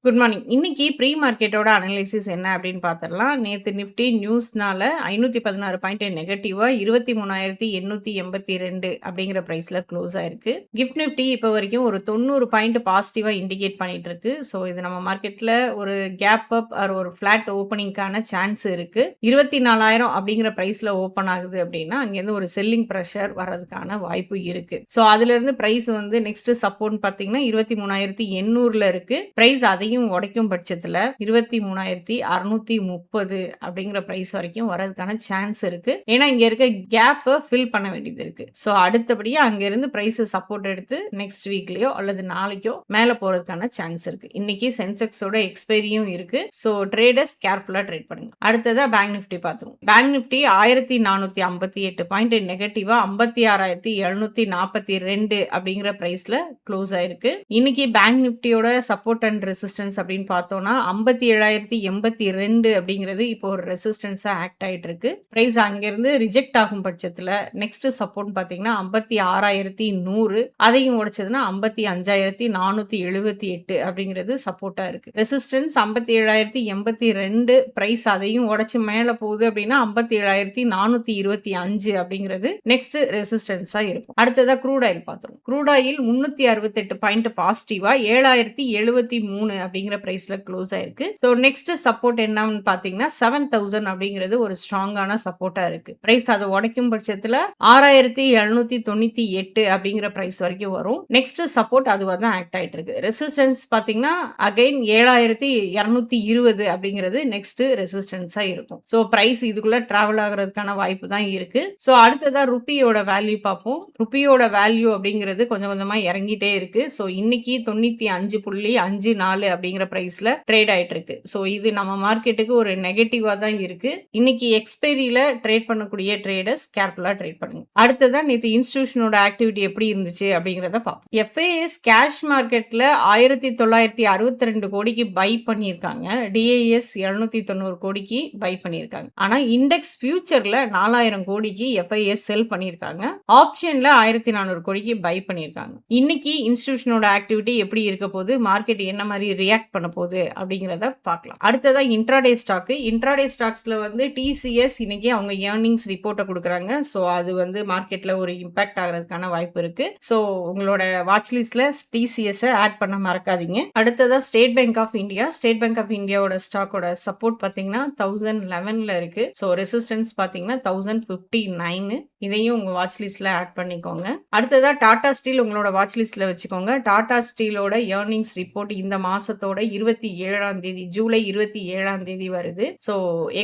Good morning. இன்னைக்கு pre மார்க்கெட்டோட analysis என்ன அப்படின்னு பார்த்துடலாம். நேத்து நிஃப்டி நியூஸ்னால 516 பாயிண்ட் நெகட்டிவா 23,882 அப்படிங்கிற பிரைஸ்ல க்ளோஸ் ஆயிருக்கு. கிஃப்ட் நிஃப்டி இப்போ வரைக்கும் ஒரு 90 பாயிண்ட் பாசிட்டிவா இண்டிகேட் பண்ணிட்டு இருக்கு. ஸோ இது நம்ம மார்க்கெட்ல ஒரு கேப் அப் ஆர் ஒரு ஃபிளாட் ஓப்பனிங்கான சான்ஸ் இருக்கு. 24,000 அப்படிங்கிற பிரைஸ்ல ஓப்பன் ஆகுது அப்படின்னா அங்கேருந்து ஒரு செல்லிங் ப்ரெஷர் வர்றதுக்கான வாய்ப்பு இருக்கு. ஸோ அதுல இருந்து பிரைஸ் வந்து நெக்ஸ்ட் சப்போர்ட் பார்த்தீங்கன்னா 23,800ல இருக்கு. பிரைஸ் அதையும் உடைக்கும் பட்சத்துல 23,630 அப்படிங்கிற பிரைஸ் வரைக்கும் வரதுக்கான சான்ஸ் இருக்கு. ஏன்னா இங்க இருக்க கேப்பை ஃபில் பண்ண வேண்டியது இருக்கு. ஸோ அடுத்தபடியா அங்க இருந்து பிரைஸ் சப்போர்ட் எடுத்து நெக்ஸ்ட் வீக்லயோ அல்லது நாளைக்கோ மேல போறதுக்கான சான்ஸ் இருக்கு. இன்னைக்கு சென்செக்ஸோட எக்ஸ்பைரியும் இருக்கு. ஸோ ட்ரேடர்ஸ் கேர்ஃபுல்லா ட்ரேட் பண்ணுங்க. அடுத்ததா பேங்க் நிஃப்டி பார்த்துருவோம். பேங்க் நிஃப்டி 1458 பாயிண்ட் நெகட்டிவா 56,742 அப்படிங்கிற பிரைஸ்ல க்ளோஸ் ஆயிருக்கு. இன்னைக்கு பேங்க் நிஃப்டியோட சப்போர்ட் அண்ட் ரெசிஸ்டன்ஸ் அப்படின்னு பார்த்தோம்னா 57,082 அப்படிங்கிறது இப்போ ஒரு ரெசிஸ்டன்ஸா ஆக்ட் ஆயிட்டு இருக்கு. பிரைஸ் அங்கிருந்து ரிஜெக்ட் ஆகும் பட்சத்துல நெக்ஸ்ட் சப்போர்ட் பாத்தீங்கன்னா 56,100, அதையும் உடைச்சதுன்னா 55,478 அப்படிங்கிறது சப்போர்ட்டா இருக்கு. ரெசிஸ்டன்ஸ் 57,082, பிரைஸ் அதையும் உடைச்சு மேல போகுது அப்படின்னா 57,425 அப்படிங்கிறது நெக்ஸ்ட் ரெசிஸ்டன்ஸா இருக்கும். அடுத்ததா க்ரூட் ஆயில் பார்த்தோம். க்ரூட் ஆயில் 368 பாயிண்ட் பாசிட்டிவா 7,073 அப்படிங்கிற பிரைஸ்ல க்ளோஸ் ஆயிருக்கு. ஸோ நெக்ஸ்ட் சப்போர்ட் என்னன்னு பாத்தீங்கன்னா 7,000 அப்படிங்கிறது ஒரு ஸ்ட்ராங்கான சப்போர்ட்டா இருக்கு. பிரைஸ் அதை உடைக்கும் பட்சத்துல 6,798 அப்படிங்கிற பிரைஸ் வரைக்கும் வரும். நெக்ஸ்ட் சப்போர்ட் அதுவா தான் ஆக்ட் ஆயிட்டு இருக்கு. ரெசிஸ்டன்ஸ் பாத்தீங்கன்னா அகைன் 7,220 அப்படிங்கிறது நெக்ஸ்ட் ரெசிஸ்டன்ஸா இருக்கும். ஸோ பிரைஸ் இதுக்குள்ள டிராவல் ஆகிறதுக்கான வாய்ப்பு தான் இருக்கு. ஸோ அடுத்ததா ருப்பியோட வேல்யூ பார்ப்போம். ருப்பியோட வேல்யூ அப்படிங்கிறது கொஞ்சம் கொஞ்சமா இறங்கிட்டே இருக்கு. ஸோ இன்னைக்கு 95.54 அப்படிங்கிற பிரைஸ்ல ட்ரேட் ஆயிட்டு இருக்கு. ஸோ இது நம்ம மார்க்கெட்டுக்கு ஒரு நெகட்டிவா தான் இருக்கு. இன்னைக்கு எக்ஸ்பைரியில ட்ரேட் பண்ணக்கூடிய ட்ரேடர்ஸ் கேர்ஃபுல்லா ட்ரேட் பண்ணுங்க. அடுத்ததான் நேற்று இன்ஸ்டிடியூஷனோட ஆக்டிவிட்டி எப்படி இருந்துச்சு அப்படிங்கிறத பார்ப்போம். எஃப்ஐஎஸ் கேஷ் மார்க்கெட்ல 1,962 கோடிக்கு பை பண்ணியிருக்காங்க. டிஐஎஸ் 790 கோடிக்கு பை பண்ணியிருக்காங்க. ஆனா இண்டெக்ஸ் ஃபியூச்சர்ல 4,000 கோடிக்கு எஃப்ஐஎஸ் செல் பண்ணியிருக்காங்க. ஆப்ஷன்ல 1,400 கோடிக்கு பை பண்ணியிருக்காங்க. இன்னைக்கு இன்ஸ்டிடியூஷனோட ஆக்டிவிட்டி எப்படி இருக்க போது, மார்க்கெட் என்ன மாதிரி ரியாக்ட் பண்ண போகுது அப்படிங்கிறத பார்க்கலாம். அடுத்ததா இன்ட்ராடே ஸ்டாக். இன்ட்ராடே ஸ்டாக்ஸ்ல வந்து டிசிஎஸ் இன்னைக்கு அவங்க ஏர்னிங்ஸ் ரிப்போர்ட்டை கொடுக்குறாங்க. ஸோ அது வந்து மார்க்கெட்ல ஒரு இம்பாக்ட் ஆகிறதுக்கான வாய்ப்பு இருக்கு. ஸோ உங்களோட வாட்ச் லிஸ்ட்ல டிசிஎஸ் ஆட் பண்ண மறக்காதீங்க. அடுத்ததா State Bank of India. State Bank of இந்தியாவோட ஸ்டாக்கோட சப்போர்ட் பார்த்தீங்கன்னா 1011ல இருக்கு. ஸோ ரெசிஸ்டன்ஸ் பார்த்தீங்கன்னா 1059. இதையும் உங்க வாட்ச் லிஸ்ட்ல ஆட் பண்ணிக்கோங்க. அடுத்ததா டாடா ஸ்டீல் உங்களோட வாட்ச் லிஸ்ட்ல வச்சுக்கோங்க. டாடா ஸ்டீலோட ஏர்னிங்ஸ் ரிப்போர்ட் இந்த மாசத்தோட 27ஆம் தேதி, ஜூலை 27ஆம் தேதி வருது. ஸோ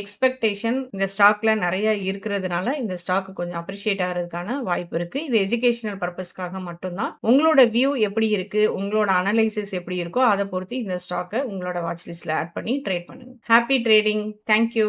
எக்ஸ்பெக்டேஷன் இந்த ஸ்டாக்ல நிறைய இருக்கிறதுனால இந்த ஸ்டாக் கொஞ்சம் அப்ரிஷியேட் ஆகிறதுக்கான வாய்ப்பு இருக்கு. இது எஜுகேஷனல் பர்பஸ்க்காக மட்டும்தான். உங்களோட வியூ எப்படி இருக்கு, உங்களோட அனலைசிஸ் எப்படி இருக்கோ அதை பொறுத்து இந்த ஸ்டாக்கை உங்களோட வாட்ச் லிஸ்ட்ல ஆட் பண்ணி ட்ரேட் பண்ணுங்க. Happy trading. தேங்க்யூ.